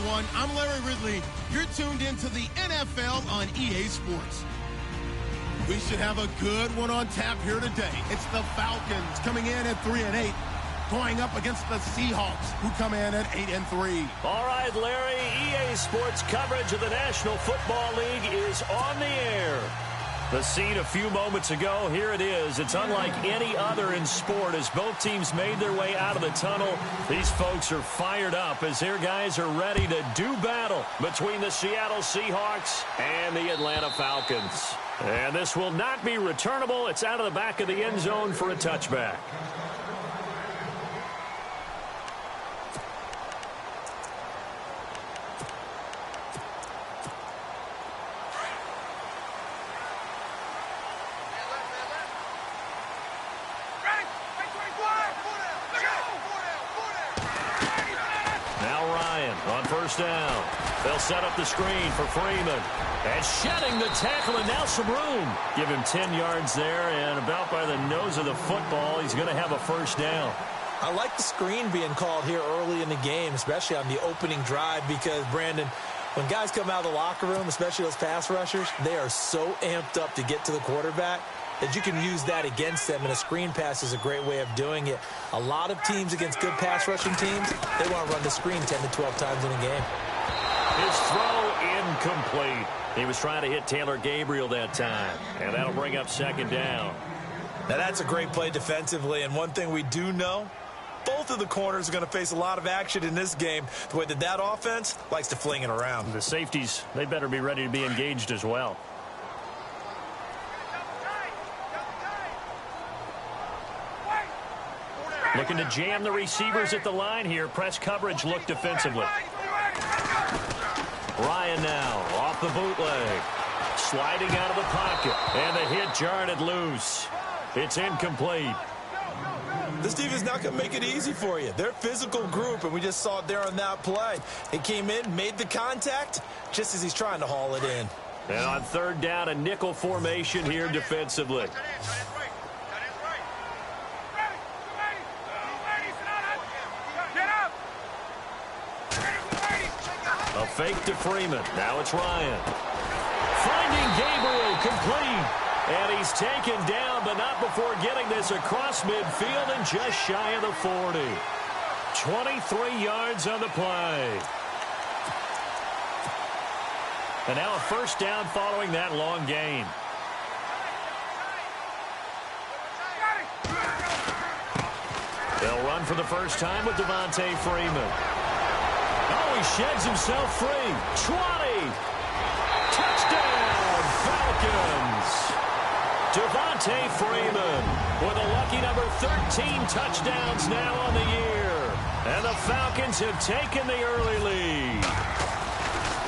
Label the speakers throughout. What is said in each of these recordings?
Speaker 1: everyone. I'm Larry Ridley. You're tuned into the NFL on EA Sports. We should have a good one on tap here today. It's the Falcons coming in at 3-8, going up against the Seahawks, who come in at 8-3.
Speaker 2: All right, Larry, EA Sports coverage of the National Football League is on the air. The scene a few moments ago, here it is. It's unlike any other in sport as both teams made their way out of the tunnel. These folks are fired up as their guys are ready to do battle between the Seattle Seahawks and the Atlanta Falcons. And this will not be returnable. It's out of the back of the end zone for a touchback. Down. They'll set up the screen for Freeman. And shedding the tackle, and now some room. Give him 10 yards there, and about by the nose of the football, he's going to have a first down.
Speaker 3: I like the screen being called here early in the game, especially on the opening drive, because, Brandon, when guys come out of the locker room, especially those pass rushers, they are so amped up to get to the quarterback that you can use that against them, and a screen pass is a great way of doing it. A lot of teams against good pass rushing teams, they want to run the screen 10 to 12 times in a game.
Speaker 2: His throw incomplete. He was trying to hit Taylor Gabriel that time, and that'll bring up second down.
Speaker 3: Now that's a great play defensively, and one thing we do know, both of the corners are going to face a lot of action in this game, the way that offense likes to fling it around.
Speaker 2: The safeties, they better be ready to be engaged as well. Looking to jam the receivers at the line here. Press coverage look defensively. Ryan now off the bootleg. Sliding out of the pocket. And the hit jarred it loose. It's incomplete.
Speaker 3: This defense is not going to make it easy for you. They're a physical group, and we just saw it there on that play. He came in, made the contact, just as he's trying to haul it in.
Speaker 2: And on third down, a nickel formation here defensively. A fake to Freeman. Now it's Ryan. Finding Gabriel complete. And he's taken down, but not before getting this across midfield and just shy of the 40. 23 yards on the play. And now a first down following that long gain. They'll run for the first time with Devontae Freeman. Oh, he sheds himself free. 20. Touchdown, Falcons. Devontae Freeman with a lucky number 13 touchdowns now on the year. And the Falcons have taken the early lead.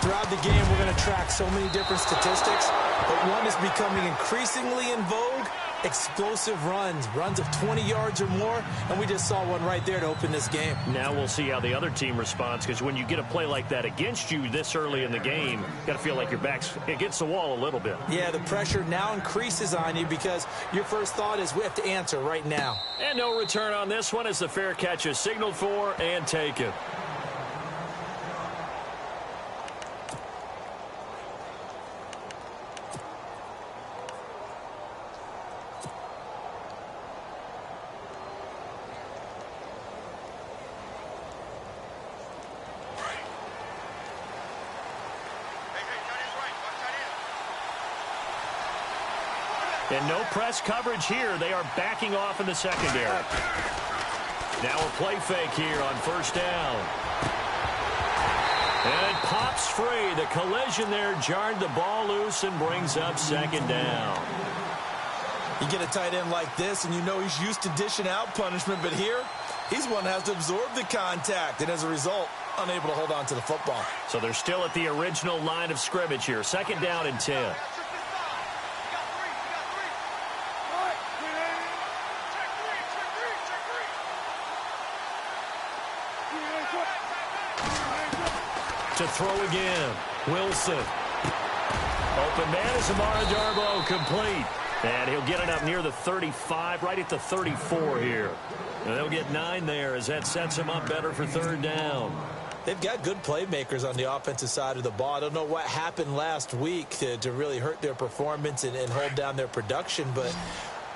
Speaker 3: Throughout the game, we're going to track so many different statistics, but one is becoming increasingly in vogue: explosive runs of 20 yards or more, and we just saw one right there to open this game.
Speaker 2: Now we'll see how the other team responds, because when you get a play like that against you this early in the game, you got to feel like your back's against the wall a little bit.
Speaker 3: Yeah, the pressure now increases on you because your first thought is we have to answer right now.
Speaker 2: And no return on this one as the fair catch is signaled for and taken. And no press coverage here. They are backing off in the secondary. Now a play fake here on first down. And it pops free. The collision there jarred the ball loose and brings up second down.
Speaker 3: You get a tight end like this, and you know he's used to dishing out punishment, but here, he's one that has to absorb the contact, and as a result, unable to hold on to the football.
Speaker 2: So they're still at the original line of scrimmage here. Second down and 10. To throw again. Wilson. Open man is Amara Darboh, complete. And he'll get it up near the 35, right at the 34 here. And they'll get 9 there as that sets him up better for third down.
Speaker 3: They've got good playmakers on the offensive side of the ball. I don't know what happened last week to really hurt their performance and hold down their production, but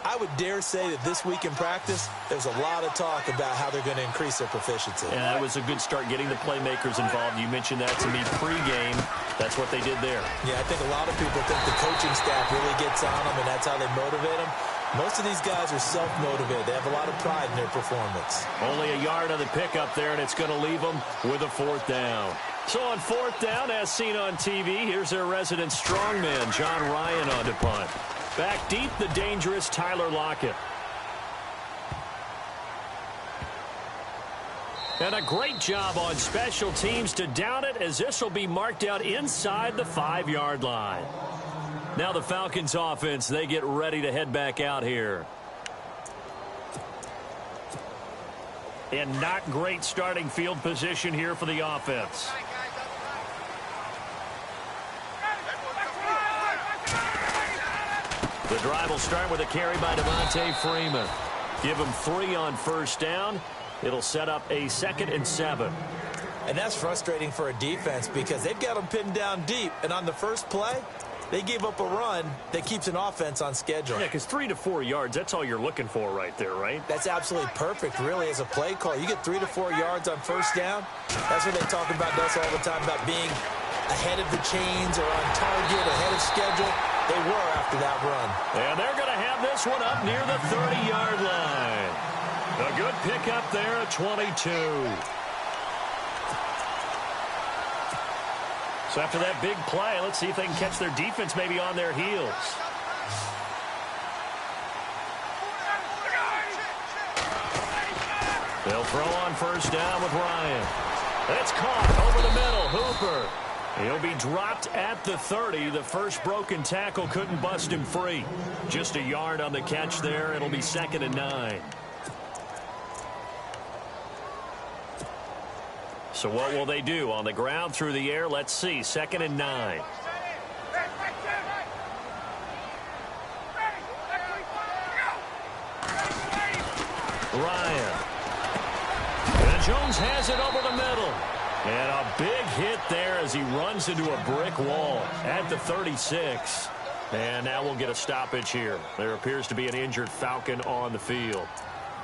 Speaker 3: I would dare say that this week in practice, there's a lot of talk about how they're going to increase their proficiency.
Speaker 2: Yeah, that was a good start getting the playmakers involved. You mentioned that to me pregame. That's what they did there.
Speaker 3: Yeah, I think a lot of people think the coaching staff really gets on them, and that's how they motivate them. Most of these guys are self-motivated. They have a lot of pride in their performance.
Speaker 2: Only a yard on the pickup there, and it's going to leave them with a 4th down. So on 4th down, as seen on TV, here's their resident strongman, John Ryan, on to punt. Back deep, the dangerous Tyler Lockett. And a great job on special teams to down it, as this will be marked out inside the 5-yard line. Now the Falcons offense, they get ready to head back out here. And not great starting field position here for the offense. The drive will start with a carry by Devontae Freeman. Give him 3 on 1st down. It'll set up a 2nd and 7.
Speaker 3: And that's frustrating for a defense because they've got them pinned down deep. And on the first play, they gave up a run that keeps an offense on schedule.
Speaker 2: Yeah, because 3 to 4 yards, that's all you're looking for right there, right?
Speaker 3: That's absolutely perfect, really, as a play call. You get 3 to 4 yards on 1st down. That's what they talk about us all the time, about being ahead of the chains or on target, ahead of schedule. They were after that run.
Speaker 2: And they're going to have this one up near the 30-yard line. A good pickup there at 22. So after that big play, let's see if they can catch their defense maybe on their heels. They'll throw on 1st down with Ryan. It's caught over the middle. Hooper. He'll be dropped at the 30. The first broken tackle couldn't bust him free. Just a yard on the catch there. It'll be 2nd and 9. So what will they do? On the ground, through the air, let's see. 2nd and 9. Ryan. And Jones has it over the middle. And a big hit there as he runs into a brick wall at the 36. And now we'll get a stoppage here. There appears to be an injured Falcon on the field.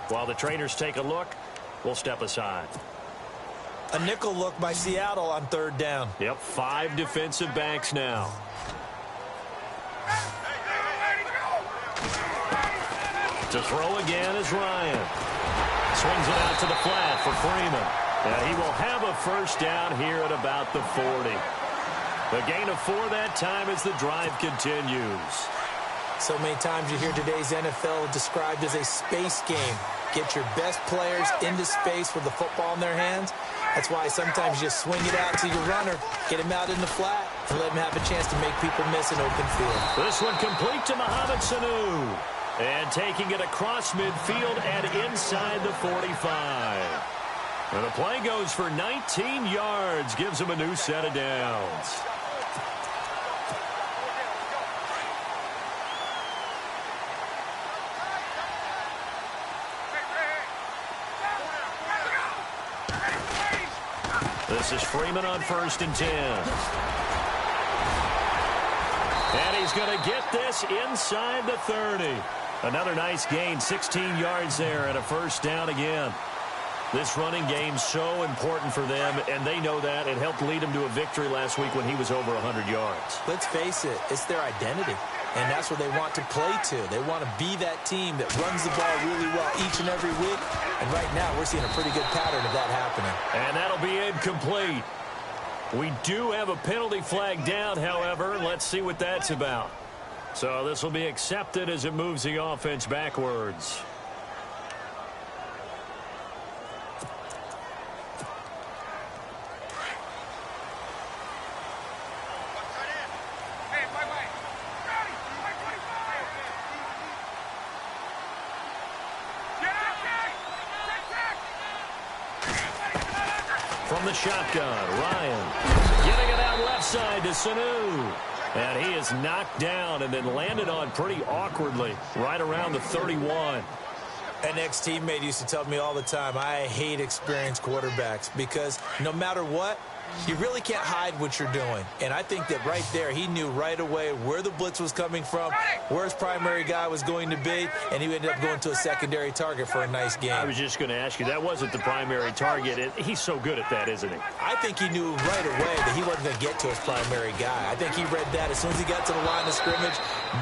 Speaker 2: While the trainers take a look, we'll step aside.
Speaker 3: A nickel look by Seattle on 3rd down.
Speaker 2: Yep, 5 defensive backs now. To throw again is Ryan. Swings it out to the flat for Freeman. And he will have a 1st down here at about the 40. The gain of 4 that time as the drive continues.
Speaker 3: So many times you hear today's NFL described as a space game. Get your best players into space with the football in their hands. That's why sometimes you just swing it out to your runner, get him out in the flat, and let him have a chance to make people miss an open field.
Speaker 2: This one complete to Mohamed Sanu. And taking it across midfield and inside the 45. And the play goes for 19 yards, gives him a new set of downs. This is Freeman on 1st and 10. And he's going to get this inside the 30. Another nice gain, 16 yards there and a 1st down again. This running game's so important for them, and they know that. It helped lead them to a victory last week when he was over 100 yards.
Speaker 3: Let's face it, it's their identity, and that's what they want to play to. They want to be that team that runs the ball really well each and every week, and right now we're seeing a pretty good pattern of that happening.
Speaker 2: And that'll be incomplete. We do have a penalty flag down, however. Let's see what that's about. So this will be accepted as it moves the offense backwards. From the shotgun, Ryan getting it out left side to Sanu. And he is knocked down and then landed on pretty awkwardly right around the 31.
Speaker 3: An ex-teammate used to tell me all the time, I hate experienced quarterbacks because no matter what, you really can't hide what you're doing. And I think that right there, he knew right away where the blitz was coming from, where his primary guy was going to be, and he ended up going to a secondary target for a nice game.
Speaker 2: I was just going to ask you, that wasn't the primary target. He's so good at that, isn't he?
Speaker 3: I think he knew right away that he wasn't going to get to his primary guy. I think he read that as soon as he got to the line of scrimmage,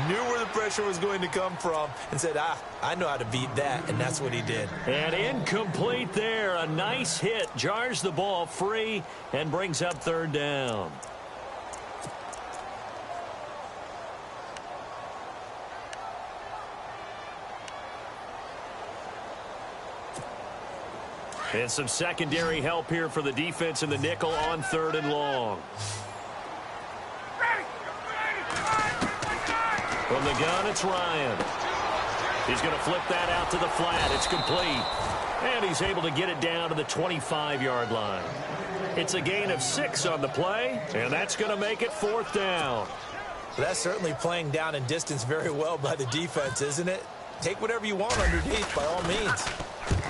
Speaker 3: knew where the pressure was going to come from, and said, I know how to beat that, and that's what he did.
Speaker 2: And incomplete there. A nice hit. Jars the ball free and brings up third down. And some secondary help here for the defense in the nickel on third and long. From the gun, it's Ryan. He's going to flip that out to the flat. It's complete. And he's able to get it down to the 25-yard line. It's a gain of 6 on the play, and that's going to make it fourth down.
Speaker 3: That's certainly playing down in distance very well by the defense, isn't it? Take whatever you want underneath, by all means.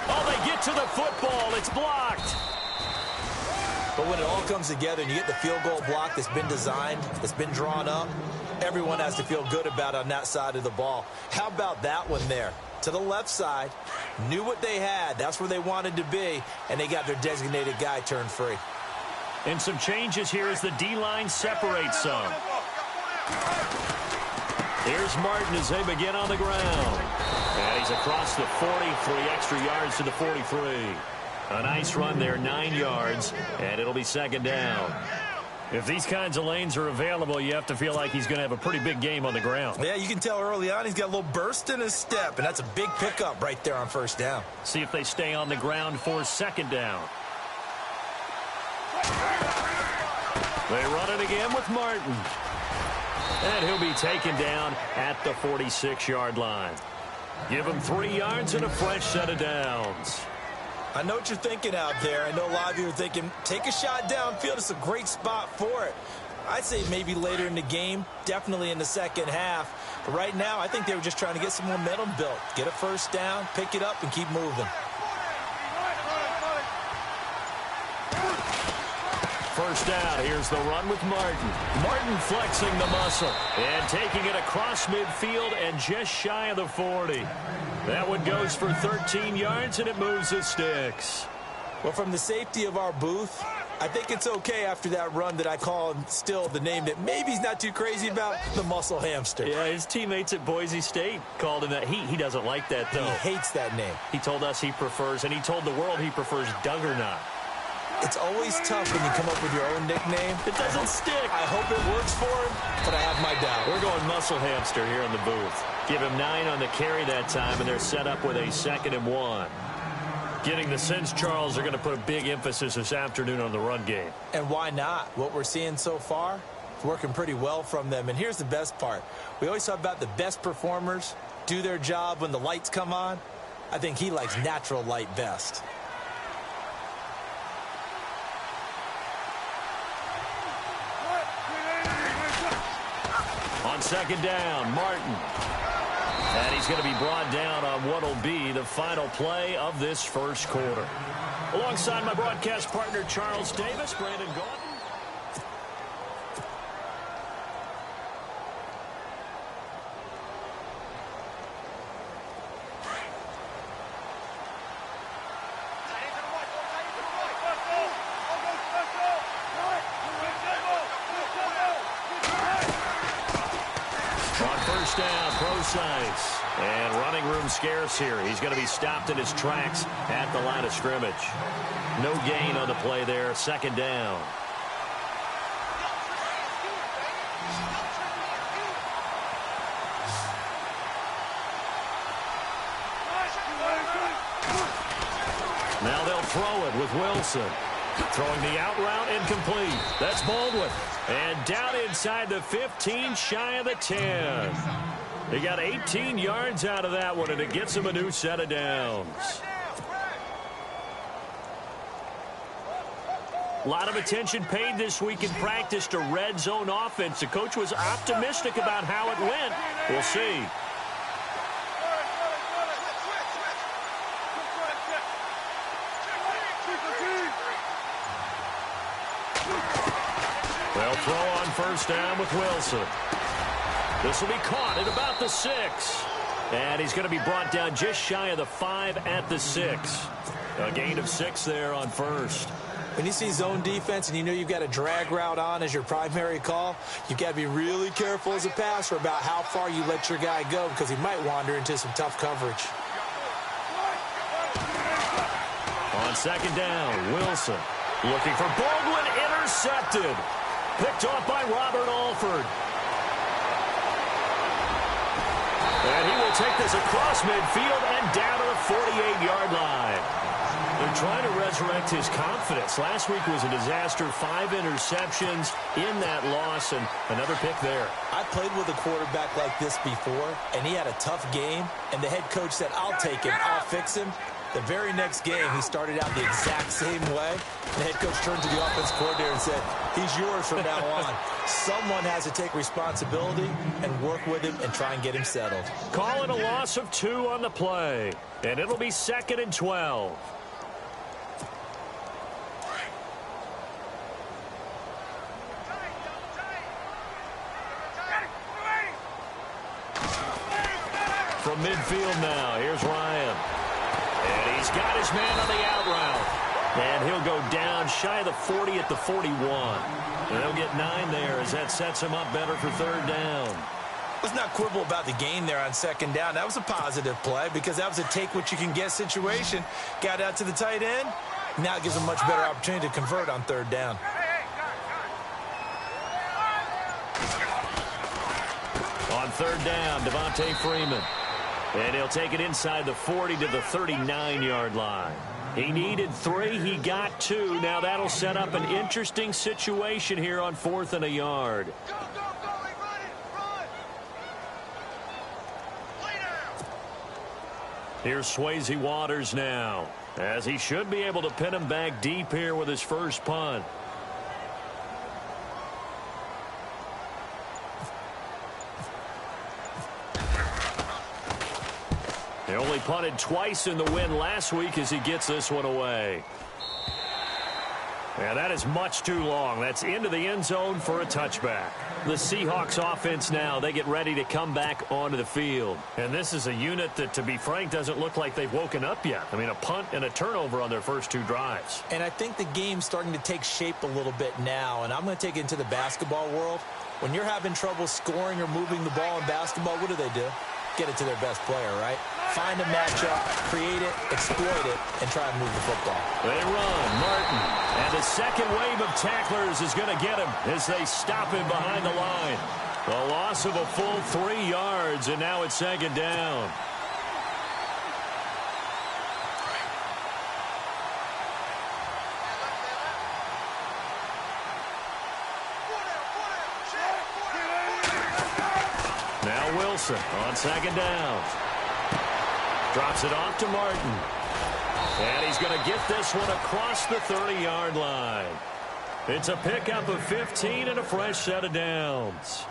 Speaker 2: Oh, they get to the football. It's blocked.
Speaker 3: But when it all comes together and you get the field goal block that's been designed, that's been drawn up, everyone has to feel good about it on that side of the ball. How about that one there? To the left side, knew what they had. That's where they wanted to be, and they got their designated guy turned free.
Speaker 2: And some changes here as the D-line separates some. Here's Martin as they begin on the ground. And he's across the 40, 3 extra yards to the 43. A nice run there, 9 yards, and it'll be second down. If these kinds of lanes are available, you have to feel like he's going to have a pretty big game on the ground.
Speaker 3: Yeah, you can tell early on he's got a little burst in his step, and that's a big pickup right there on first down.
Speaker 2: See if they stay on the ground for second down. They run it again with Martin. And he'll be taken down at the 46-yard line. Give him 3 yards and a fresh set of downs.
Speaker 3: I know what you're thinking out there. I know a lot of you are thinking, take a shot downfield. It's a great spot for it. I'd say maybe later in the game, definitely in the second half. But right now, I think they were just trying to get some momentum built. Get a first down, pick it up, and keep moving.
Speaker 2: First down, here's the run with Martin. Martin flexing the muscle and taking it across midfield and just shy of the 40. That one goes for 13 yards, and it moves the sticks.
Speaker 3: Well, from the safety of our booth, I think it's okay after that run that I call him still the name that maybe he's not too crazy about, the muscle hamster.
Speaker 2: Yeah, his teammates at Boise State called him that. He doesn't like that, though.
Speaker 3: He hates that name.
Speaker 2: He told us he prefers, and he told the world he prefers Duggernaut.
Speaker 3: It's always tough when you come up with your own nickname.
Speaker 2: It doesn't stick.
Speaker 3: I hope it works for him, but I have my doubt.
Speaker 2: We're going muscle hamster here in the booth. Give him 9 on the carry that time, and they're set up with a 2nd and 1. Getting the sense Charles are going to put a big emphasis this afternoon on the run game.
Speaker 3: And why not? What we're seeing so far, it's working pretty well from them. And here's the best part. We always talk about the best performers do their job when the lights come on. I think he likes natural light best.
Speaker 2: On second down, Martin. And he's going to be brought down on what will be the final play of this first quarter. Alongside my broadcast partner, Charles Davis, Brandon Gordon. Down, Procise. And running room scarce here. He's going to be stopped in his tracks at the line of scrimmage. No gain on the play there. Second down. Now they'll throw it with Wilson. Throwing the out route incomplete. That's Baldwin. And down inside the 15, shy of the 10. He got 18 yards out of that one, and it gets him a new set of downs. A lot of attention paid this week in practice to red zone offense. The coach was optimistic about how it went. We'll see. They'll throw on first down with Wilson. This will be caught at about the 6. And he's going to be brought down just shy of the 5 at the 6. A gain of 6 there on first.
Speaker 3: When you see zone defense and you know you've got a drag route on as your primary call, you've got to be really careful as a passer about how far you let your guy go because he might wander into some tough coverage.
Speaker 2: On second down, Wilson looking for Baldwin, intercepted. Picked off by Robert Alford. And he will take this across midfield and down to the 48-yard line. They're trying to resurrect his confidence. Last week was a disaster. 5 interceptions in that loss and another pick there.
Speaker 3: I played with a quarterback like this before, and he had a tough game, and the head coach said, I'll take him, I'll fix him. The very next game, he started out the exact same way. The head coach turned to the offense coordinator and said, he's yours from now on. Someone has to take responsibility and work with him and try and get him settled.
Speaker 2: Call it a loss of 2 on the play, and it'll be 2nd and 12. From midfield now, here's Ryan. And he's got his man on the out route. And he'll go down shy of the 40 at the 41. And they'll get 9 there as that sets him up better for 3rd down.
Speaker 3: Let's not quibble about the gain there on 2nd down. That was a positive play because that was a take-what-you-can-get situation. Got out to the tight end. Now it gives him a much better opportunity to convert on 3rd down.
Speaker 2: On 3rd down, Devontae Freeman. And he'll take it inside the 40 to the 39-yard line. He needed 3. He got 2. Now that'll set up an interesting situation here on 4th and a yard.
Speaker 4: Go, run it, run! Lay down!
Speaker 2: Here's Swayze Waters now, as he should be able to pin him back deep here with his first punt. He only punted twice in the win last week as he gets this one away. And that is much too long. That's into the end zone for a touchback. The Seahawks offense now, they get ready to come back onto the field. And this is a unit that, to be frank, doesn't look like they've woken up yet. I mean, a punt and a turnover on their first 2 drives.
Speaker 3: And I think the game's starting to take shape a little bit now. And I'm going to take it into the basketball world. When you're having trouble scoring or moving the ball in basketball, what do? Get it to their best player, right? Find a matchup, create it, exploit it, and try and move the football.
Speaker 2: They run, Martin. And the second wave of tacklers is going to get him as they stop him behind the line. A loss of a full 3 yards, and now it's 2nd down. Now Wilson on 2nd down. Drops it off to Martin. And he's going to get this one across the 30-yard line. It's a pickup of 15 and a fresh set of downs.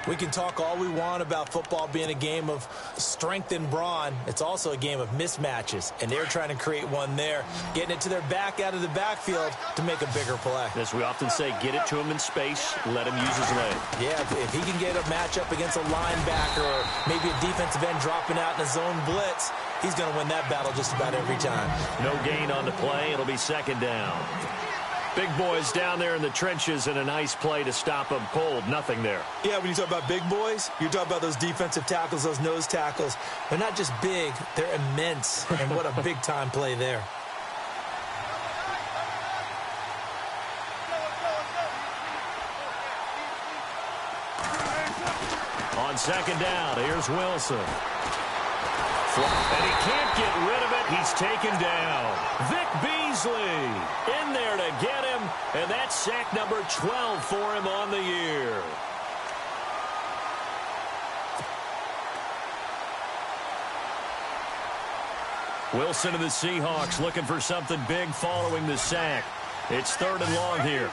Speaker 3: We can talk all we want about football being a game of strength and brawn. It's also a game of mismatches, and they're trying to create one there, getting it to their back out of the backfield to make a bigger play.
Speaker 2: As we often say, get it to him in space, let him use his leg.
Speaker 3: Yeah, if he can get a matchup against a linebacker or maybe a defensive end dropping out in a zone blitz, he's going to win that battle just about every time.
Speaker 2: No gain on the play. It'll be 2nd down. Big boys down there in the trenches, and a nice play to stop them cold. Nothing there.
Speaker 3: Yeah, when you talk about big boys, you're talking about those defensive tackles, those nose tackles. They're not just big, they're immense. And what a big-time play there.
Speaker 2: On 2nd down, here's Wilson. And he can't get rid of it. He's taken down. Vic Beasley in there to get him. And that's sack number 12 for him on the year. Wilson and the Seahawks looking for something big following the sack. It's 3rd and long here.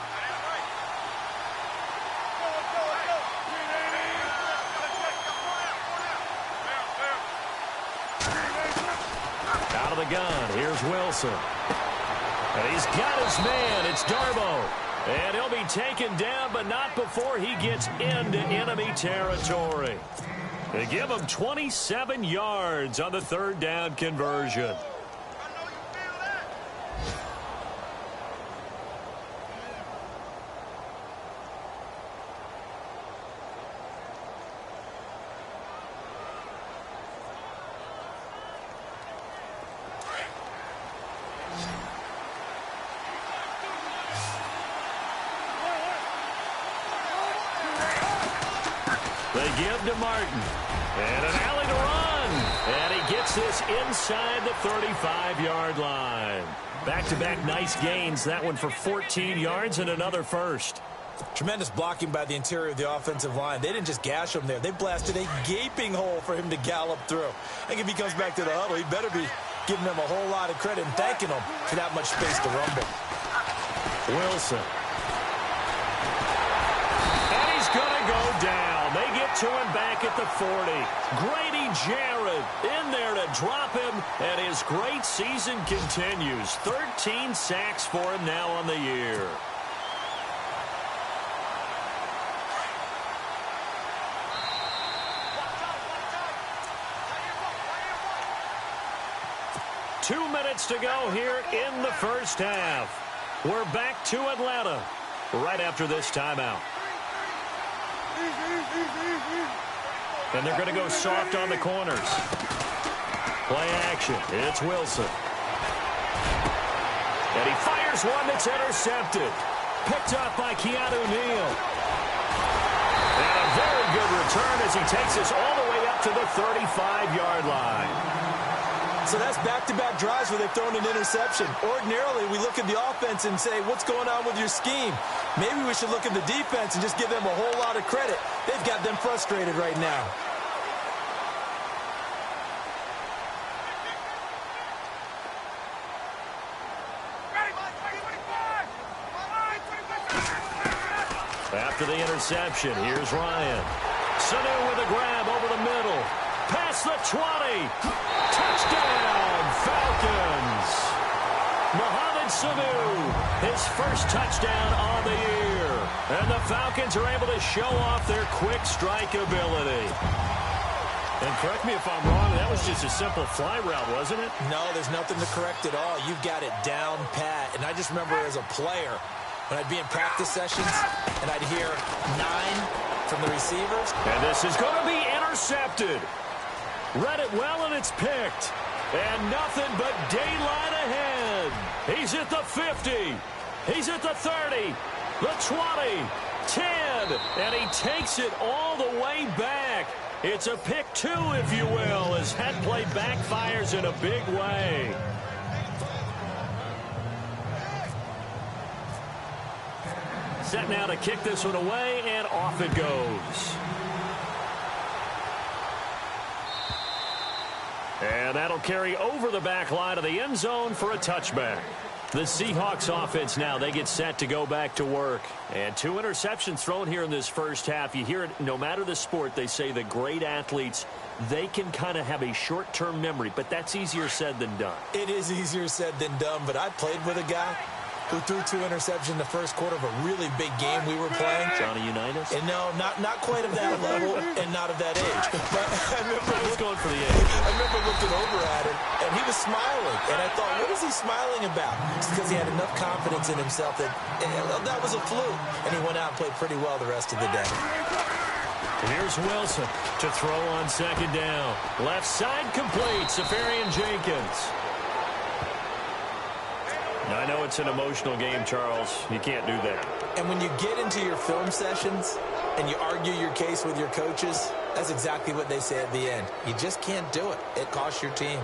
Speaker 2: Out of the gun, here's Wilson. And he's got his man. It's Darbo. And he'll be taken down, but not before he gets into enemy territory. They give him 27 yards on the third down conversion. They give to Martin. And an alley to run. And he gets this inside the 35-yard line. Back-to-back nice gains. That one for 14 yards and another first.
Speaker 3: Tremendous blocking by the interior of the offensive line. They didn't just gash him there. They blasted a gaping hole for him to gallop through. I think if he comes back to the huddle, he better be giving them a whole lot of credit and thanking them for that much space to rumble.
Speaker 2: Wilson. And he's going to go down. They get to him back at the 40. Grady Jarrett in there to drop him, and his great season continues. 13 sacks for him now on the year. Two minutes to go here in the first half. We're back to Atlanta right after this timeout. And they're going to go soft on the corners. Play action. It's Wilson. And he fires one that's intercepted. Picked up by Keanu Neal. And a very good return as he takes us all the way up to the 35-yard line.
Speaker 3: So that's back-to-back drives where they've thrown an interception. Ordinarily, we look at the offense and say, what's going on with your scheme? Maybe we should look at the defense and just give them a whole lot of credit. They've got them frustrated right now.
Speaker 2: After the interception, here's Ryan. Sanu with a grab over the middle. Past the 20. Touchdown, Falcons. Mohamed Sanu, his first touchdown on the year. And the Falcons are able to show off their quick strike ability. And correct me if I'm wrong, that was just a simple fly route, wasn't it?
Speaker 3: No, there's nothing to correct at all. You've got it down pat. And I just remember as a player, when I'd be in practice sessions and I'd hear 9 from the receivers.
Speaker 2: And this is going to be intercepted. Read it well, and it's picked. And nothing but daylight ahead. He's at the 50. He's at the 30. The 20. 10. And he takes it all the way back. It's a pick 2, if you will, as head play backfires in a big way. Set now to kick this one away, and off it goes. And that'll carry over the back line of the end zone for a touchback. The Seahawks offense now, they get set to go back to work. And 2 interceptions thrown here in this first half. You hear it, no matter the sport, they say the great athletes, they can kind of have a short-term memory, but that's easier said than done.
Speaker 3: It is easier said than done, but I played with a guy who threw 2 interceptions in the first quarter of a really big game we were playing.
Speaker 2: Johnny Unitas?
Speaker 3: And no, not quite of that level and not of that age. But I
Speaker 2: was going for the age.
Speaker 3: I remember looking over at him, and he was smiling. And I thought, what is he smiling about? It's because he had enough confidence in himself that that was a fluke. And he went out and played pretty well the rest of the day.
Speaker 2: Here's Wilson to throw on second down. Left side complete. Safarian Jenkins. Now, I know it's an emotional game, Charles. You can't do that.
Speaker 3: And when you get into your film sessions and you argue your case with your coaches, that's exactly what they say at the end. You just can't do it. It costs your team.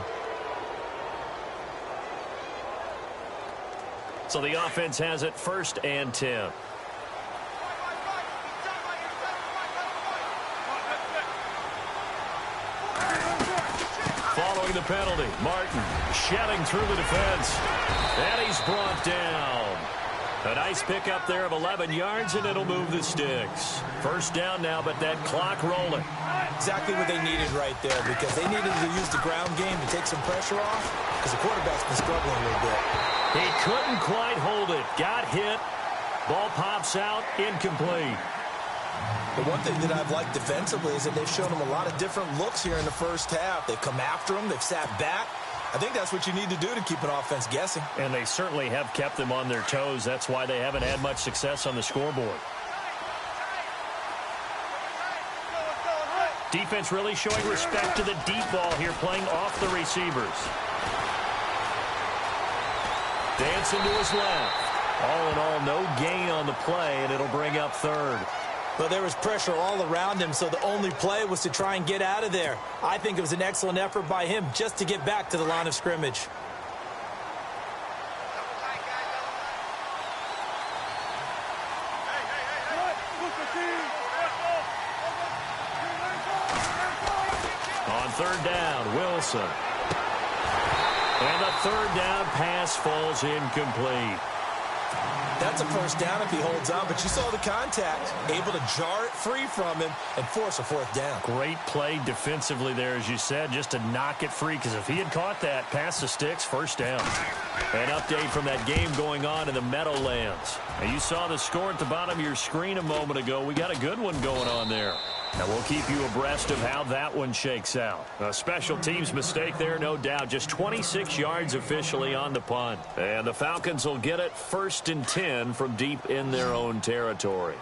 Speaker 2: So the offense has it 1st and 10. Following the penalty, Martin shedding through the defense. And he's brought down. A nice pickup there of 11 yards, and it'll move the sticks. 1st down now, but that clock rolling.
Speaker 3: Exactly what they needed right there, because they needed to use the ground game to take some pressure off, because the quarterback's been struggling a little bit.
Speaker 2: He couldn't quite hold it. Got hit. Ball pops out, incomplete.
Speaker 3: The one thing that I've liked defensively is that they've shown him a lot of different looks here in the first half. They've come after him. They've sat back. I think that's what you need to do to keep an offense guessing.
Speaker 2: And they certainly have kept them on their toes. That's why they haven't had much success on the scoreboard. Defense really showing respect to the deep ball here, playing off the receivers. Dancing to his left. All in all, no gain on the play, and it'll bring up third.
Speaker 3: But there was pressure all around him, so the only play was to try and get out of there. I think it was an excellent effort by him just to get back to the line of scrimmage.
Speaker 2: On third down, Wilson. And the third down pass falls incomplete.
Speaker 3: That's a first down if he holds on, but you saw the contact. Able to jar it free from him and force a fourth down.
Speaker 2: Great play defensively there, as you said, just to knock it free, because if he had caught that, pass the sticks, first down. An update from that game going on in the Meadowlands. Now, you saw the score at the bottom of your screen a moment ago. We got a good one going on there. Now, we'll keep you abreast of how that one shakes out. A special teams mistake there, no doubt. Just 26 yards officially on the punt. And the Falcons will get it 1st and 10 from deep in their own territory.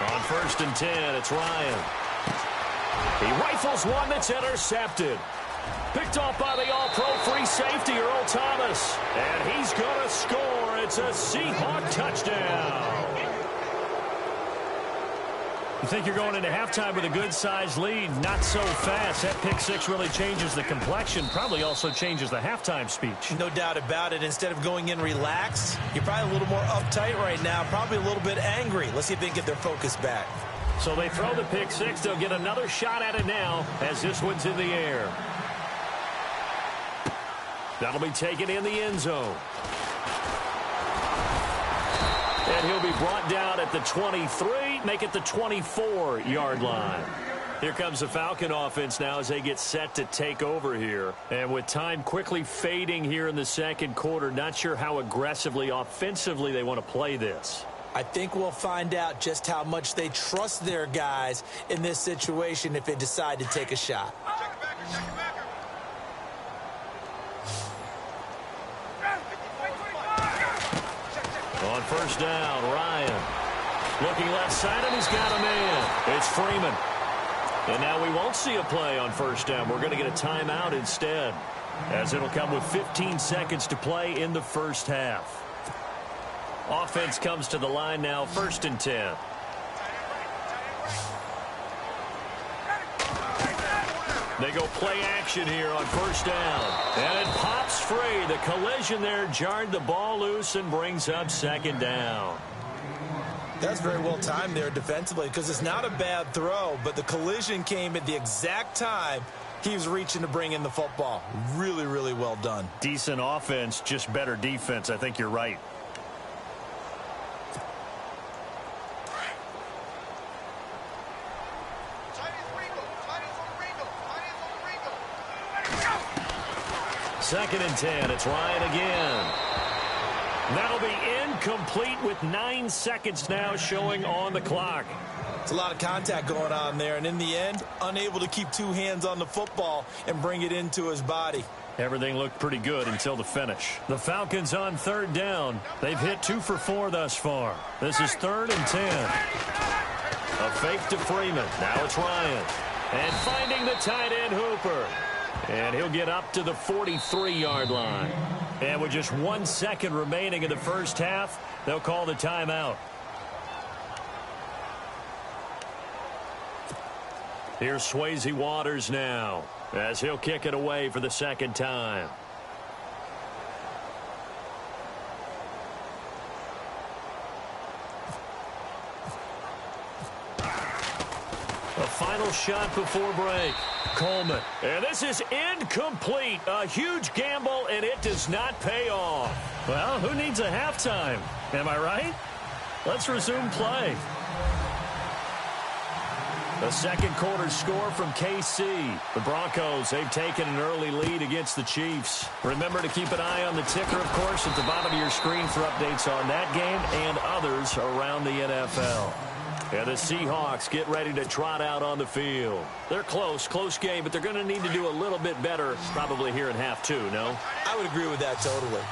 Speaker 2: On 1st and 10, it's Ryan. He rifles one that's intercepted. Picked off by the all-pro free safety, Earl Thomas. And he's going to score. It's a Seahawk touchdown. You think you're going into halftime with a good-sized lead. Not so fast. That pick six really changes the complexion. Probably also changes the halftime speech.
Speaker 3: No doubt about it. Instead of going in relaxed, you're probably a little more uptight right now. Probably a little bit angry. Let's see if they can get their focus back.
Speaker 2: So they throw the pick six. They'll get another shot at it now as this one's in the air. That'll be taken in the end zone. And he'll be brought down at the 23, make it the 24-yard line. Here comes the Falcon offense now as they get set to take over here. And with time quickly fading here in the second quarter, not sure how aggressively, offensively they want to play this.
Speaker 3: I think we'll find out just how much they trust their guys in this situation if they decide to take a shot.
Speaker 2: On first down, Ryan. Looking left side, and he's got a man. It's Freeman. And now we won't see a play on first down. We're going to get a timeout instead, as it'll come with 15 seconds to play in the first half. Offense comes to the line now, 1st and 10. They go play action here on first down. And it pops free. The collision there jarred the ball loose and brings up 2nd down.
Speaker 3: That's very well timed there defensively because it's not a bad throw, but the collision came at the exact time he was reaching to bring in the football. Really, really well done.
Speaker 2: Decent offense, just better defense. I think you're right. Second and 10. It's Ryan again. That'll be incomplete with 9 seconds now showing on the clock.
Speaker 3: It's a lot of contact going on there, and in the end, unable to keep two hands on the football and bring it into his body.
Speaker 2: Everything looked pretty good until the finish. The Falcons on 3rd down. They've hit 2 for 4 thus far. This is 3rd and 10. A fake to Freeman. Now it's Ryan. And finding the tight end Hooper. And he'll get up to the 43-yard line. And with just 1 second remaining in the first half, they'll call the timeout. Here's Swayze Waters now, as he'll kick it away for the 2nd time. A final shot before break. Coleman. And this is incomplete. A huge gamble, and it does not pay off. Well, who needs a halftime? Am I right? Let's resume play. The second quarter score from KC. The Broncos, they've taken an early lead against the Chiefs. Remember to keep an eye on the ticker, of course, at the bottom of your screen for updates on that game and others around the NFL. And the Seahawks get ready to trot out on the field. They're close game, but they're going to need to do a little bit better probably here in half two, no?
Speaker 3: I would agree with that totally.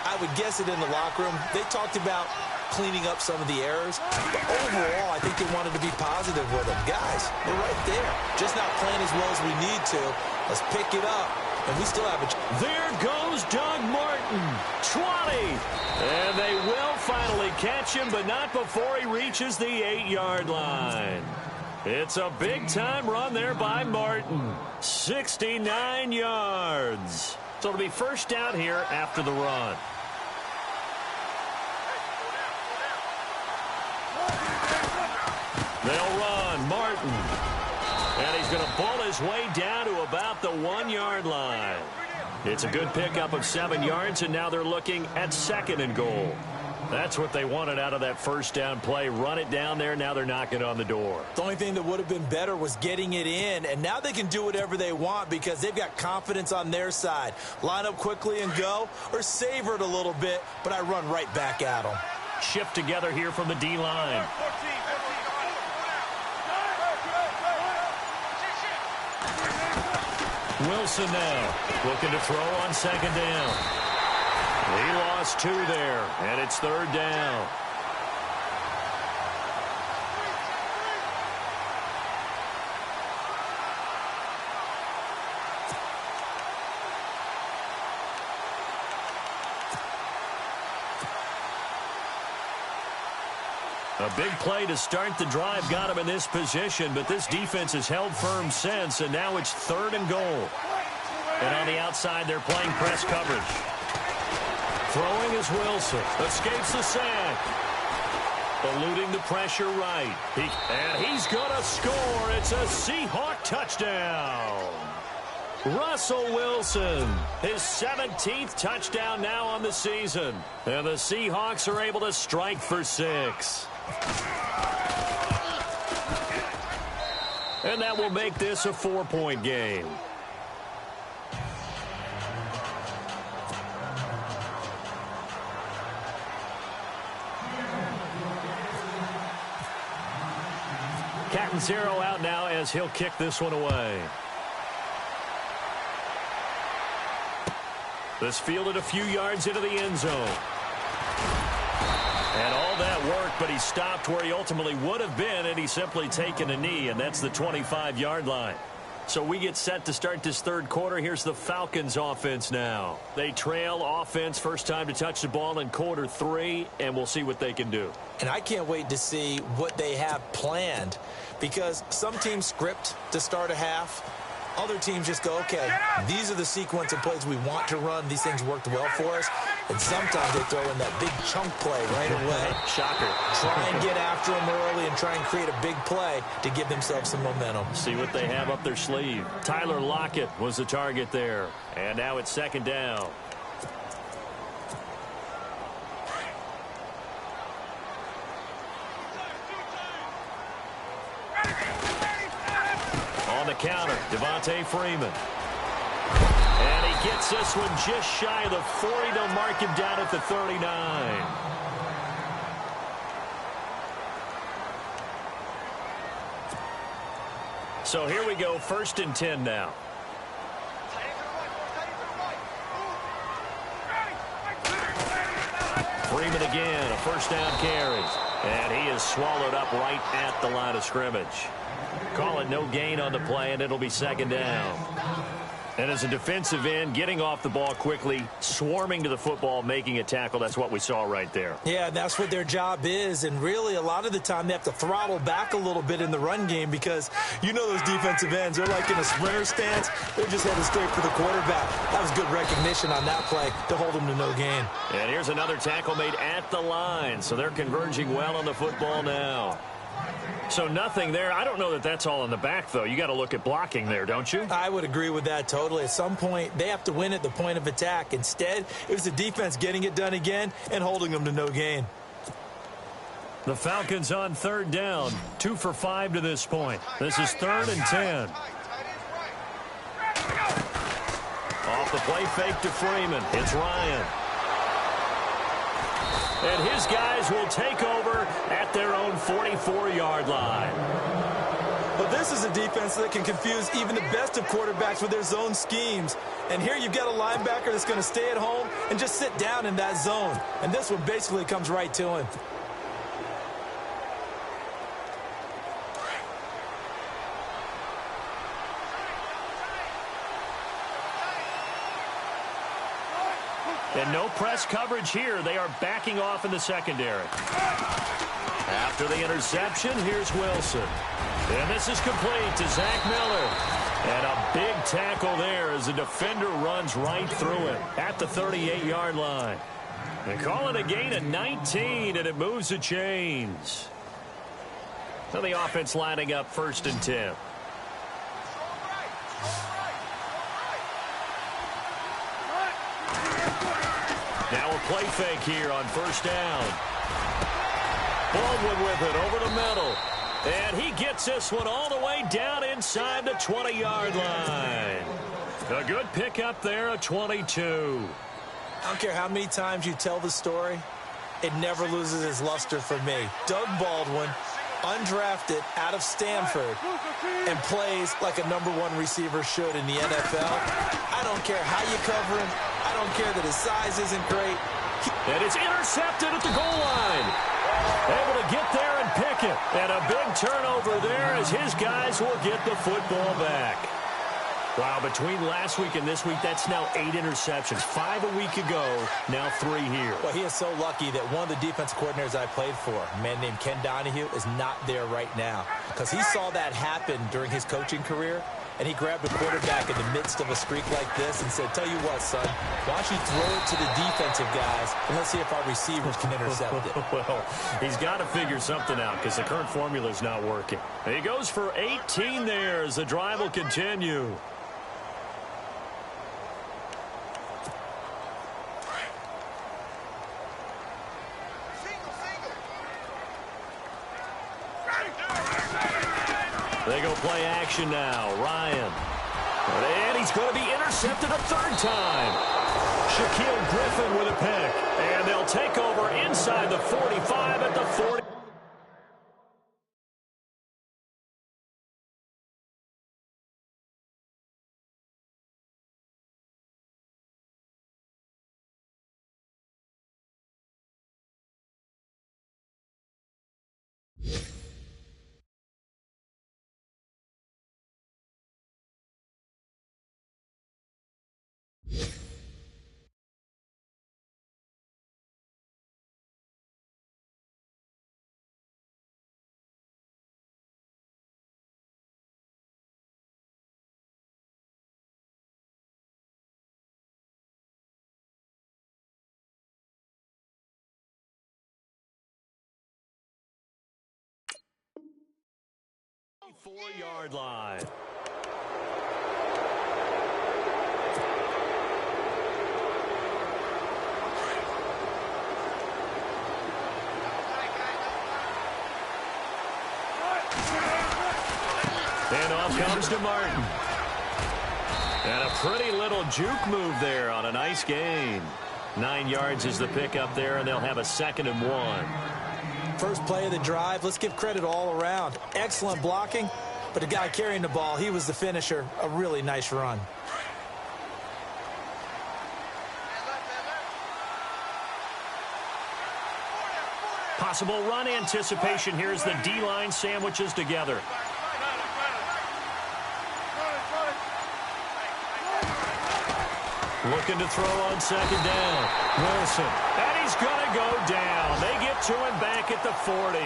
Speaker 3: I would guess it in the locker room. They talked about cleaning up some of the errors, but overall, I think they wanted to be positive with them. Guys, we're right there. Just not playing as well as we need to. Let's pick it up, and we still have a chance.
Speaker 2: There goes Doug Martin. 20. And they will finally catch him, but not before he reaches the 8-yard line. It's a big-time run there by Martin. 69 yards. So it'll be first down here after the run. They'll run. Martin. And he's going to pull his way down to about the 1-yard line. It's a good pickup of 7 yards, and now they're looking at 2nd and goal. That's what they wanted out of that first down play. Run it down there. Now they're knocking on the door.
Speaker 3: The only thing that would have been better was getting it in, and now they can do whatever they want because they've got confidence on their side. Line up quickly and go, or savor it a little bit, but I run right back at them.
Speaker 2: Shift together here from the D-line. Wilson now looking to throw on 2nd down. He lost 2 there, and it's 3rd down. A big play to start the drive got him in this position, but this defense has held firm since, and now it's 3rd and goal. And on the outside, they're playing press coverage. Throwing is Wilson. Escapes the sack. Eluding the pressure right. And he's going to score. It's a Seahawk touchdown. Russell Wilson, his 17th touchdown now on the season. And the Seahawks are able to strike for 6. And that will make this a 4-point game. Catanzaro out now as he'll kick this one away. This fielded a few yards into the end zone. And all that worked, but he stopped where he ultimately would have been, and he's simply taken a knee, and that's the 25-yard line. So we get set to start this 3rd quarter. Here's the Falcons offense now. They trail offense, first time to touch the ball in quarter 3, and we'll see what they can do.
Speaker 3: And I can't wait to see what they have planned, because some teams script to start a half. Other teams just go, okay, these are the sequence of plays we want to run. These things worked well for us. And sometimes they throw in that big chunk play right away.
Speaker 2: Shocker.
Speaker 3: Try and get after them early and try and create a big play to give themselves some momentum.
Speaker 2: See what they have up their sleeve. Tyler Lockett was the target there. And now it's 2nd down. On the counter, Devontae Freeman. And he gets this one just shy of the 40. They'll mark him down at the 39. So here we go, 1st and 10 now. Freeman again, a first down carry. And he is swallowed up right at the line of scrimmage. Call it no gain on the play, and it'll be 2nd down. And as a defensive end, getting off the ball quickly, swarming to the football, making a tackle, that's what we saw right there.
Speaker 3: Yeah, that's what their job is. And really, a lot of the time, they have to throttle back a little bit in the run game because you know those defensive ends, they're like in a sprinter stance. They're just headed straight for the quarterback. That was good recognition on that play to hold them to no gain.
Speaker 2: And here's another tackle made at the line. So they're converging well on the football now. So nothing there. I don't know that that's all in the back, though. You got to look at blocking there, don't you?
Speaker 3: I would agree with that totally. At some point, they have to win at the point of attack. Instead, it was the defense getting it done again and holding them to no gain.
Speaker 2: The Falcons on third down, 2 for 5 to this point. This is 3rd and 10. Off the play fake to Freeman. It's Ryan. And his guys will take over at their own 44-yard line.
Speaker 3: Well, this is a defense that can confuse even the best of quarterbacks with their zone schemes. And here you've got a linebacker that's going to stay at home and just sit down in that zone. And this one basically comes right to him.
Speaker 2: And no press coverage here. They are backing off in the secondary. After the interception, here's Wilson. And this is complete to Zach Miller. And a big tackle there as the defender runs right through him at the 38-yard line. They call it a gain of 19, and it moves the chains. So the offense lining up 1st and 10. Now a play fake here on 1st down. Baldwin with it over the middle. And he gets this one all the way down inside the 20-yard line. A good pickup there, a 22.
Speaker 3: I don't care how many times you tell the story, it never loses its luster for me. Doug Baldwin, undrafted out of Stanford, and plays like a #1 receiver should in the NFL. I don't care how you cover him. I don't care that his size isn't great.
Speaker 2: And it's intercepted at the goal line. Able to get there and pick it. And a big turnover there as his guys will get the football back. Wow, between last week and this week, that's now 8 interceptions. 5 a week ago, now 3 here.
Speaker 3: Well, he is so lucky that one of the defensive coordinators I played for, a man named Ken Donahue, is not there right now. Because he saw that happen during his coaching career, and he grabbed a quarterback in the midst of a streak like this and said, tell you what, son, why don't you throw it to the defensive guys, and let's see if our receivers can intercept it.
Speaker 2: Well, he's got to figure something out because the current formula is not working. He goes for 18 there as the drive will continue. They go play action now. Ryan. And he's going to be intercepted a 3rd time. Shaquille Griffin with a pick. And they'll take over inside the 45 at the 40. Four-yard line. And off comes to Martin. And a pretty little juke move there on a nice gain. 9 yards is the pickup there, and they'll have a 2nd and 1.
Speaker 3: First play of the drive, let's give credit all around. Excellent blocking, but the guy carrying the ball, he was the finisher. A really nice run.
Speaker 2: Possible run anticipation here as the D-line sandwiches together. Looking to throw on 2nd down. Wilson. And he's going to go down. They get to him back at the 40.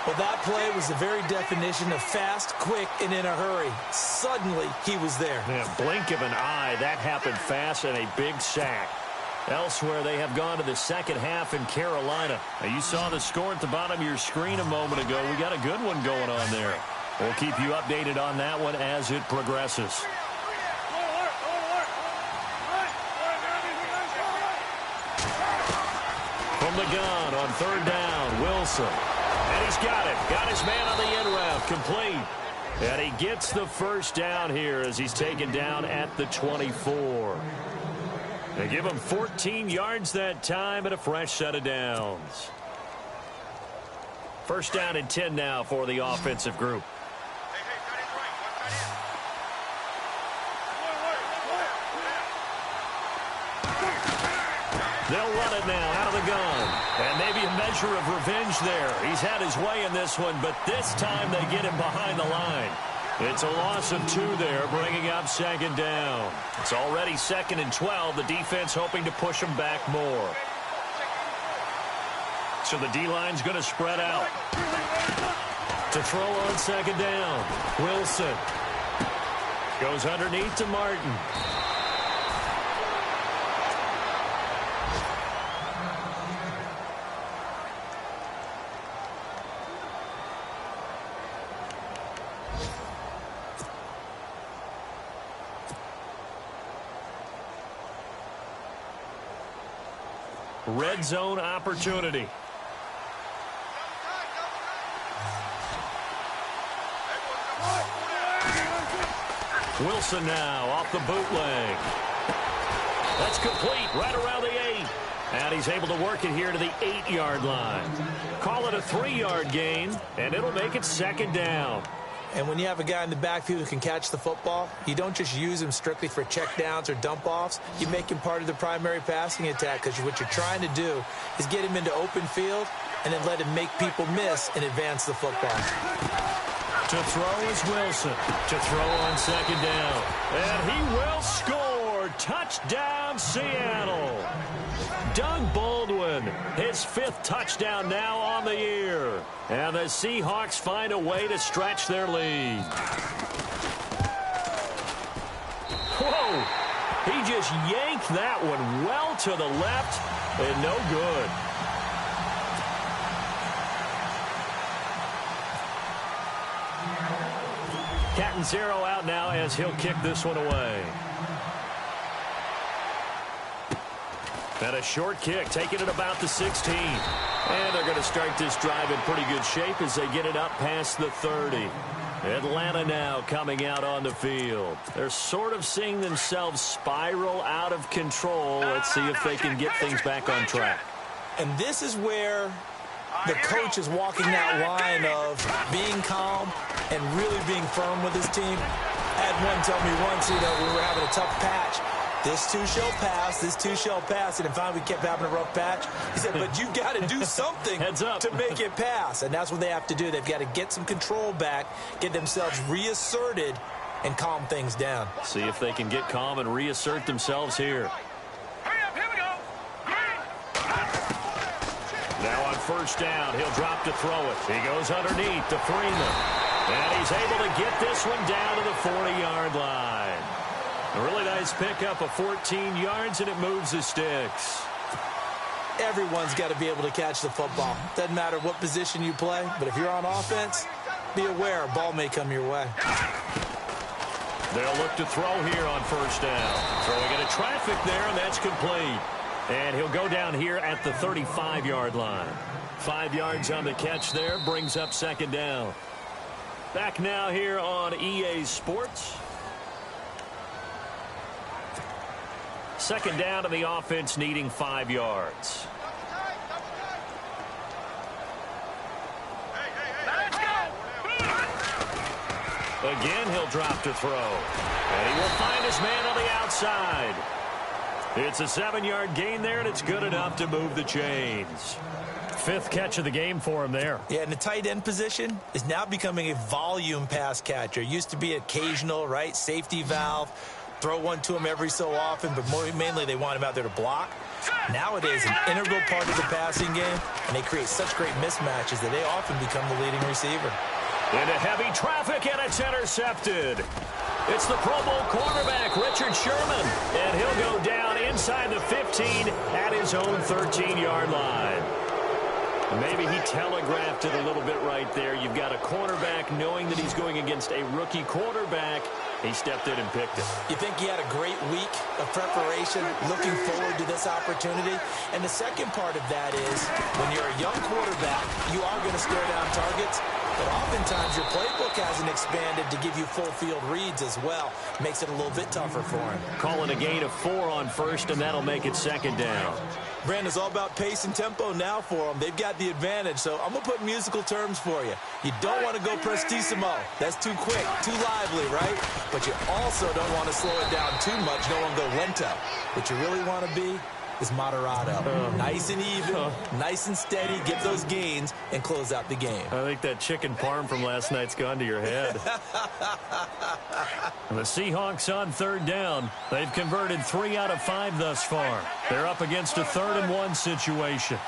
Speaker 3: Well, that play was the very definition of fast, quick, and in a hurry. Suddenly, he was there.
Speaker 2: Yeah, blink of an eye. That happened fast and a big sack. Elsewhere, they have gone to the 2nd half in Carolina. Now, you saw the score at the bottom of your screen a moment ago. We got a good one going on there. We'll keep you updated on that one as it progresses. From the gun on 3rd down, Wilson. And he's got it. Got his man on the in route. Complete. And he gets the first down here as he's taken down at the 24. They give him 14 yards that time and a fresh set of downs. First down and 10 now for the offensive group. They'll run it now out of the gun. And maybe a measure of revenge there. He's had his way in this one, but this time they get him behind the line. It's a loss of 2 there, bringing up second down. It's already 2nd and 12. The defense hoping to push him back more. So the D-line's going to spread out. To throw on second down. Wilson goes underneath to Martin. Red zone opportunity. Wilson now off the bootleg. That's complete right around the 8. And he's able to work it here to the 8-yard line. Call it a 3-yard gain, and it'll make it second down.
Speaker 3: And when you have a guy in the backfield who can catch the football, you don't just use him strictly for checkdowns or dump-offs. You make him part of the primary passing attack because what you're trying to do is get him into open field and then let him make people miss and advance the football.
Speaker 2: To throw is Wilson. To throw on second down. And he will score. Touchdown, Seattle. Doug Baldwin, his 5th touchdown now on the year. And the Seahawks find a way to stretch their lead. Whoa! He just yanked that one well to the left and no good. Catanzaro out now as he'll kick this one away. And a short kick, taking it about the 16. And they're going to start this drive in pretty good shape as they get it up past the 30. Atlanta now coming out on the field. They're sort of seeing themselves spiral out of control. Let's see if they can get things back on track.
Speaker 3: And this is where the coach is walking that line of being calm and really being firm with his team. I had one tell me once, we were having a tough patch. This too shall pass, this too shall pass. And then finally we kept having a rough patch. He said, but you've got to do something to make it pass. And that's what they have to do. They've got to get some control back, get themselves reasserted, and calm things down.
Speaker 2: See if they can get calm and reassert themselves here. Now on first down, he'll drop to throw it. He goes underneath to Freeman. And he's able to get this one down to the 40-yard line. A really nice pickup of 14 yards, and it moves the sticks.
Speaker 3: Everyone's got to be able to catch the football. Doesn't matter what position you play, but if you're on offense, be aware a ball may come your way.
Speaker 2: They'll look to throw here on first down. Throwing into traffic there, and that's complete. And he'll go down here at the 35-yard line. 5 yards on the catch there, brings up second down. Back now here on EA Sports. Second down to the offense, needing 5 yards. Again, he'll drop to throw. And he will find his man on the outside. It's a 7-yard gain there, and it's good enough to move the chains. 5th catch of the game for him there.
Speaker 3: Yeah, and the tight end position is now becoming a volume pass catcher. Used to be occasional, right? Safety valve. Throw one to him every so often, but mainly they want him out there to block. Nowadays, an integral part of the passing game, and they create such great mismatches that they often become the leading receiver.
Speaker 2: Into heavy traffic, and it's intercepted. It's the Pro Bowl cornerback, Richard Sherman, and he'll go down inside the 15 at his own 13-yard line. Maybe he telegraphed it a little bit right there. You've got a cornerback knowing that he's going against a rookie quarterback. He stepped in and picked it.
Speaker 3: You think he had a great week of preparation, looking forward to this opportunity? And the second part of that is, when you're a young quarterback, you are going to stare down targets, but oftentimes your playbook hasn't expanded to give you full field reads as well. Makes it a little bit tougher for him.
Speaker 2: Calling a gain of 4 on first, and that'll make it second down.
Speaker 3: Brandon's all about pace and tempo now for them. They've got the advantage, so I'm going to put musical terms for you. You don't want to go prestissimo. That's too quick, too lively, right? But you also don't want to slow it down too much. Don't want to go lento. What you really want to be is moderato. Nice and even, nice and steady, get those gains, and close out the game.
Speaker 2: I think that chicken parm from last night's gone to your head. The Seahawks on third down. They've converted 3 out of 5 thus far. They're up against a 3rd-and-1 situation.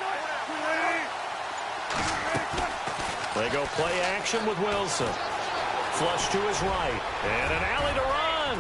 Speaker 2: They go play action with Wilson. Flush to his right. And an alley to run.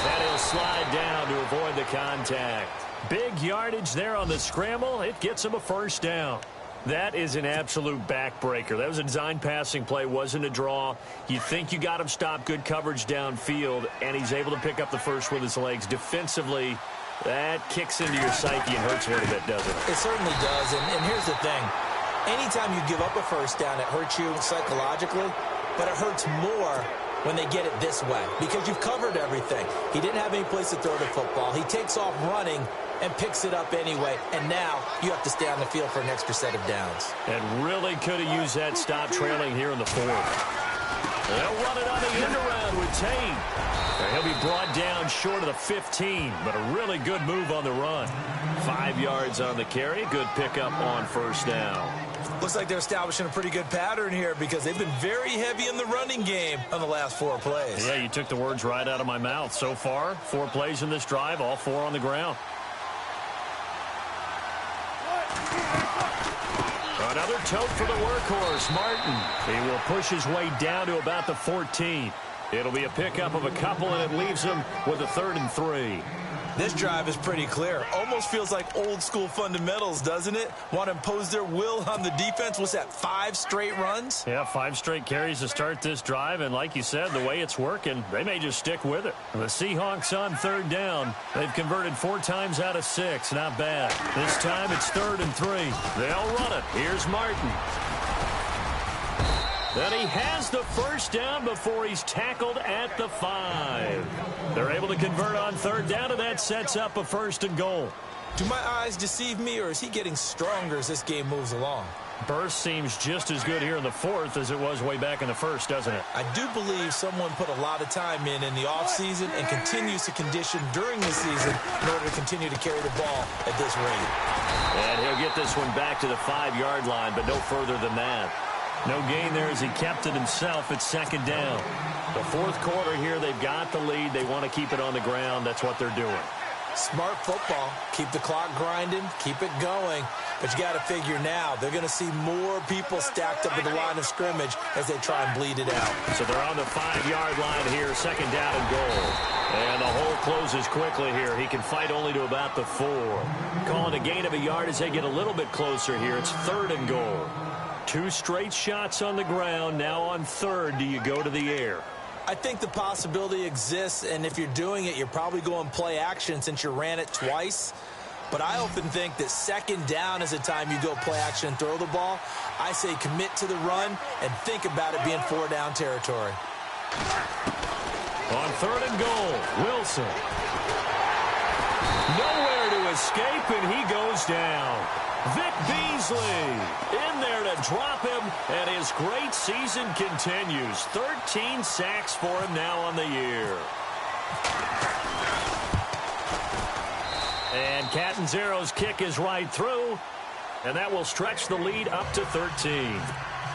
Speaker 2: And he'll slide down to avoid the contact. Big yardage there on the scramble. It gets him a first down. That is an absolute backbreaker. That was a design passing play, wasn't a draw. You think you got him stopped, good coverage downfield, and he's able to pick up the first with his legs. Defensively, that kicks into your psyche and hurts a little bit, doesn't it?
Speaker 3: It certainly does, and here's the thing. Anytime you give up a first down, it hurts you psychologically, but it hurts more when they get it this way, because you've covered everything. He didn't have any place to throw the football. He takes off running and picks it up anyway, and now you have to stay on the field for an extra set of downs.
Speaker 2: And really could have used that stop trailing here in the 4th. They'll run it on the end around with Tate. And he'll be brought down short of the 15, but a really good move on the run. 5 yards on the carry. Good pickup on first down.
Speaker 3: Looks like they're establishing a pretty good pattern here because they've been very heavy in the running game on the last 4 plays.
Speaker 2: Yeah, you took the words right out of my mouth. So far, 4 plays in this drive, all 4 on the ground. Another tote for the workhorse, Martin. He will push his way down to about the 14. It'll be a pickup of a couple, and it leaves him with a 3rd and 3.
Speaker 3: This drive is pretty clear. Almost feels like old school fundamentals, doesn't it? Want to impose their will on the defense. What's that, 5 straight runs?
Speaker 2: Yeah, 5 straight carries to start this drive, and like you said, the way it's working, they may just stick with it. The Seahawks on 3rd down. They've converted 4 times out of 6. Not bad. This time it's 3rd and 3. They'll run it. Here's Martin. Then he has the first down before he's tackled at the 5. They're able to convert on 3rd down, and that sets up a 1st and goal.
Speaker 3: Do my eyes deceive me, or is he getting stronger as this game moves along?
Speaker 2: Burst seems just as good here in the 4th as it was way back in the 1st, doesn't it?
Speaker 3: I do believe someone put a lot of time in the offseason and continues to condition during the season in order to continue to carry the ball at this rate.
Speaker 2: And he'll get this one back to the 5-yard line, but no further than that. No gain there as he kept it himself at 2nd down. The 4th quarter here, they've got the lead. They want to keep it on the ground. That's what they're doing.
Speaker 3: Smart football. Keep the clock grinding. Keep it going. But you got to figure now, they're going to see more people stacked up at the line of scrimmage as they try and bleed it out.
Speaker 2: So they're on the 5-yard line here, 2nd down and goal. And the hole closes quickly here. He can fight only to about the 4. Calling a gain of a yard as they get a little bit closer here. It's 3rd and goal. 2 straight shots on the ground. Now on 3rd, do you go to the air?
Speaker 3: I think the possibility exists, and if you're doing it, you're probably going play action since you ran it twice. But I often think that 2nd down is the time you go play action and throw the ball. I say commit to the run and think about it being 4-down territory.
Speaker 2: On 3rd and goal, Wilson. Nowhere to escape, and he goes down. Vic Beasley in there to drop him, and his great season continues. 13 sacks for him now on the year. And Catanzaro's kick is right through, and that will stretch the lead up to 13.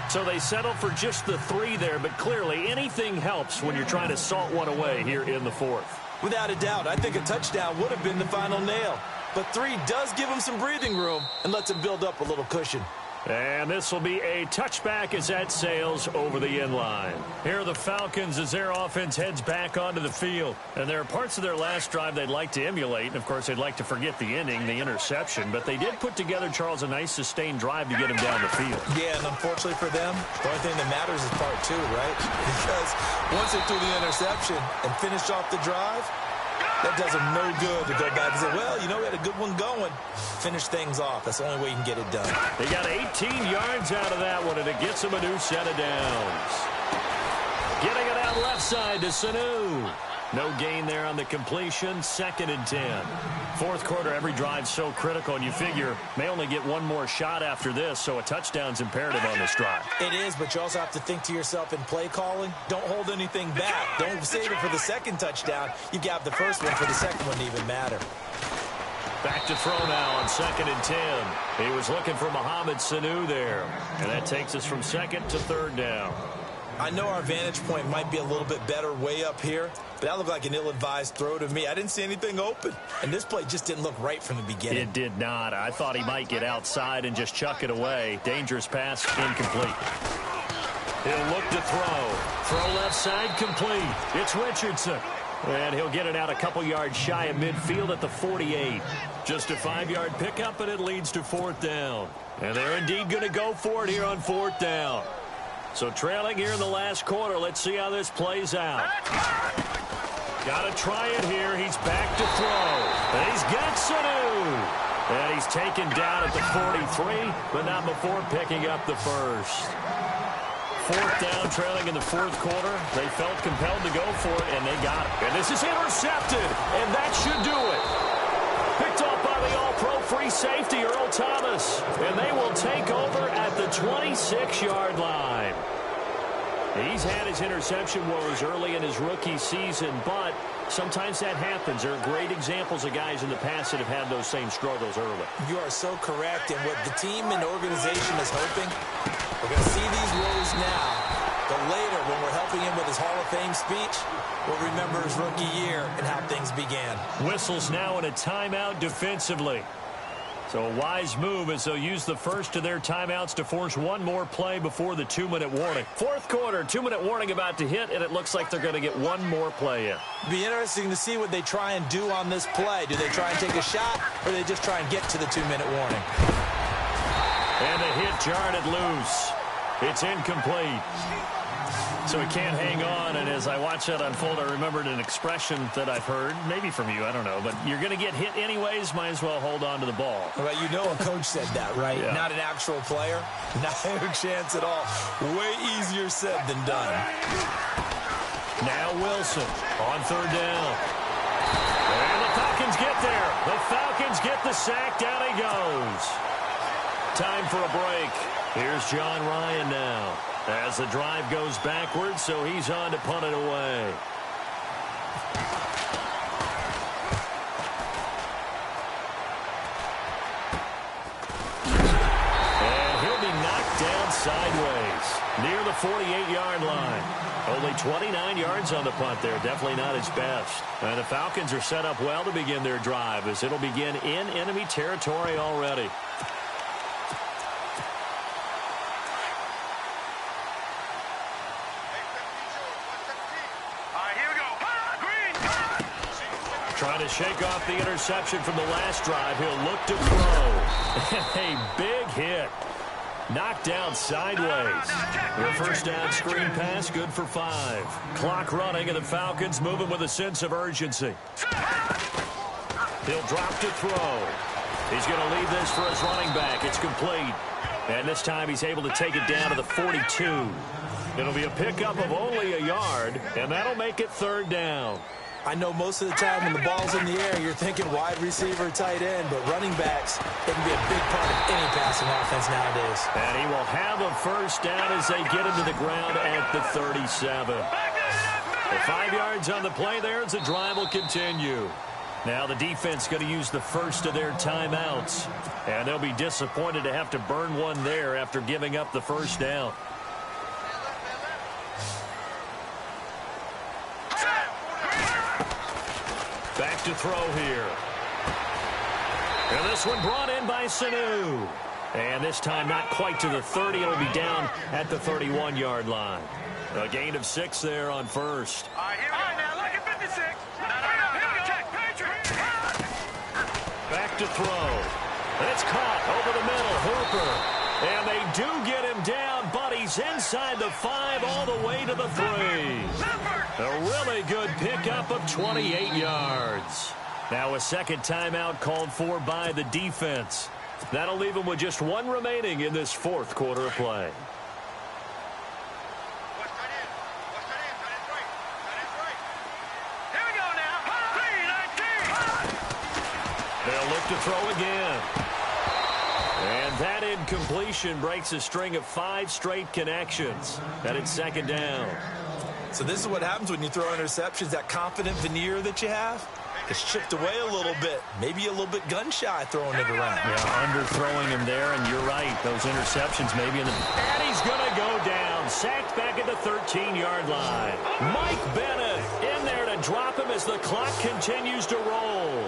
Speaker 2: So they settle for just the 3 there, but clearly anything helps when you're trying to salt one away here in the 4th.
Speaker 3: Without a doubt, I think a touchdown would have been the final nail. But 3 does give him some breathing room and lets him build up a little cushion.
Speaker 2: And this will be a touchback as that sails over the end line. Here are the Falcons as their offense heads back onto the field. And there are parts of their last drive they'd like to emulate. And, of course, they'd like to forget the ending, the interception. But they did put together, Charles, a nice sustained drive to get him down the field.
Speaker 3: Yeah, and unfortunately for them, the only thing that matters is part two, right? Because once they threw the interception and finished off the drive, that does them no good to go back and say, well, you know, we had a good one going. Finish things off. That's the only way you can get it done.
Speaker 2: They got 18 yards out of that one, and it gets them a new set of downs. Getting it out left side to Sanu. No gain there on the completion. 2nd and 10. Fourth quarter, every drive so critical, and you figure may only get one more shot after this, so a touchdown's imperative on this drive.
Speaker 3: It is, but you also have to think to yourself in play calling, don't hold anything back. Don't save it for the second touchdown. You got the first one for the second one to even matter.
Speaker 2: Back to throw now on 2nd and 10. He was looking for Mohamed Sanu there, and that takes us from 2nd to 3rd down.
Speaker 3: I know our vantage point might be a little bit better way up here, but that looked like an ill-advised throw to me. I didn't see anything open, and this play just didn't look right from the beginning.
Speaker 2: It did not. I thought he might get outside and just chuck it away. Dangerous pass, incomplete. He'll look to throw. Throw left side, complete. It's Richardson. And he'll get it out a couple yards shy of midfield at the 48. Just a 5-yard pickup, and it leads to 4th down. And they're indeed going to go for it here on 4th down. So trailing here in the last quarter. Let's see how this plays out. Got to try it here. He's back to throw. And he's got Sanu. And he's taken down at the 43, but not before picking up the first. 4th down, trailing in the 4th quarter. They felt compelled to go for it, and they got it. And this is intercepted, and that should do it. Picked off by the all-pro free safety, Earl Thomas. And they will take over at the 26-yard line. He's had his interception woes early in his rookie season, but sometimes that happens. There are great examples of guys in the past that have had those same struggles early.
Speaker 3: You are so correct, and what the team and organization is hoping, we're going to see these woes now, but later when we're helping him with his Hall of Fame speech, we'll remember his rookie year and how things began.
Speaker 2: Whistles now in a timeout defensively. So a wise move as they'll use the first of their timeouts to force one more play before the 2-minute warning. 4th quarter, 2-minute warning about to hit, and it looks like they're going to get one more play in.
Speaker 3: Be interesting to see what they try and do on this play. Do they try and take a shot, or do they just try and get to the 2-minute warning?
Speaker 2: And the hit jarred it loose. It's incomplete. So he can't hang on, and as I watch that unfold, I remembered an expression that I've heard, maybe from you, I don't know, but you're going to get hit anyways, might as well hold on to the ball.
Speaker 3: Well, you know a coach said that, right?
Speaker 2: Yeah.
Speaker 3: Not an actual player. Not a chance at all. Way easier said than done.
Speaker 2: Now Wilson on 3rd down. And the Falcons get there. The Falcons get the sack. Down he goes. Time for a break. Here's John Ryan now. As the drive goes backwards, so he's on to punt it away. And he'll be knocked down sideways near the 48-yard line. Only 29 yards on the punt there. Definitely not his best. And the Falcons are set up well to begin their drive as it'll begin in enemy territory already. Trying to shake off the interception from the last drive. He'll look to throw. A big hit. Knocked down sideways. Their first down screen pass, good for 5. Clock running, and the Falcons moving with a sense of urgency. He'll drop to throw. He's going to leave this for his running back. It's complete. And this time he's able to take it down to the 42. It'll be a pickup of only a yard, and that'll make it 3rd down.
Speaker 3: I know most of the time when the ball's in the air, you're thinking wide receiver, tight end, but running backs, they can be a big part of any passing offense nowadays.
Speaker 2: And he will have a first down as they get him to the ground at the 37. The 5 yards on the play there as the drive will continue. Now the defense going to use the first of their timeouts. And they'll be disappointed to have to burn one there after giving up the first down. Back to throw here. And this one brought in by Sanu. And this time not quite to the 30. It'll be down at the 31-yard line. A gain of 6 there on first.
Speaker 4: All right, now look at 56. No. Check, Patriots.
Speaker 2: Back to throw. And it's caught over the middle. Hooper. And they do get him down, but he's inside the 5 all the way to the 3. A really good pickup of 28 yards. Now a second timeout called for by the defense. That'll leave him with just 1 remaining in this fourth quarter of play.
Speaker 4: Here we go now. 3-19.
Speaker 2: They'll look to throw again. And that incompletion breaks a string of 5 straight connections. And it's second down.
Speaker 3: So this is what happens when you throw interceptions. That confident veneer that you have, it's chipped away a little bit. Maybe a little bit gun-shy throwing it around.
Speaker 2: Yeah, underthrowing him there, and you're right. Those interceptions maybe in the... And he's going to go down. Sacked back at the 13-yard line. Mike Bennett in there to drop him as the clock continues to roll.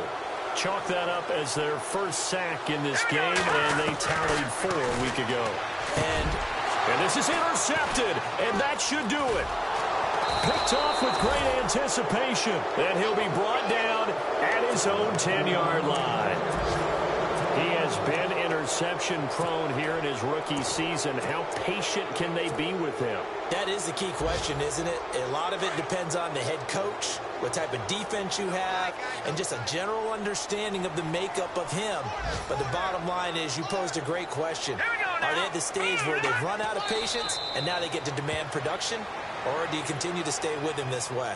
Speaker 2: Chalk that up as their first sack in this game, and they tallied 4 a week ago. And this is intercepted, and that should do it. Picked off with great anticipation, and he'll be brought down at his own 10-yard line. He has been interception-prone here in his rookie season. How patient can they be with him?
Speaker 3: That is the key question, isn't it? A lot of it depends on the head coach, what type of defense you have, and just a general understanding of the makeup of him. But the bottom line is you posed a great question. Are they at the stage where they've run out of patience and now they get to demand production? Or do you continue to stay with him this way?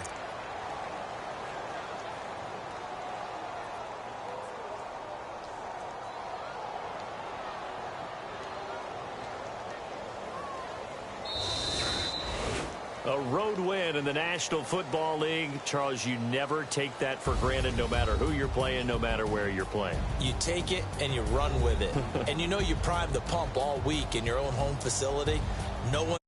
Speaker 2: A road win in the National Football League. Charles, you never take that for granted no matter who you're playing, no matter where you're playing.
Speaker 3: You take it and you run with it. And you know you primed the pump all week in your own home facility. No one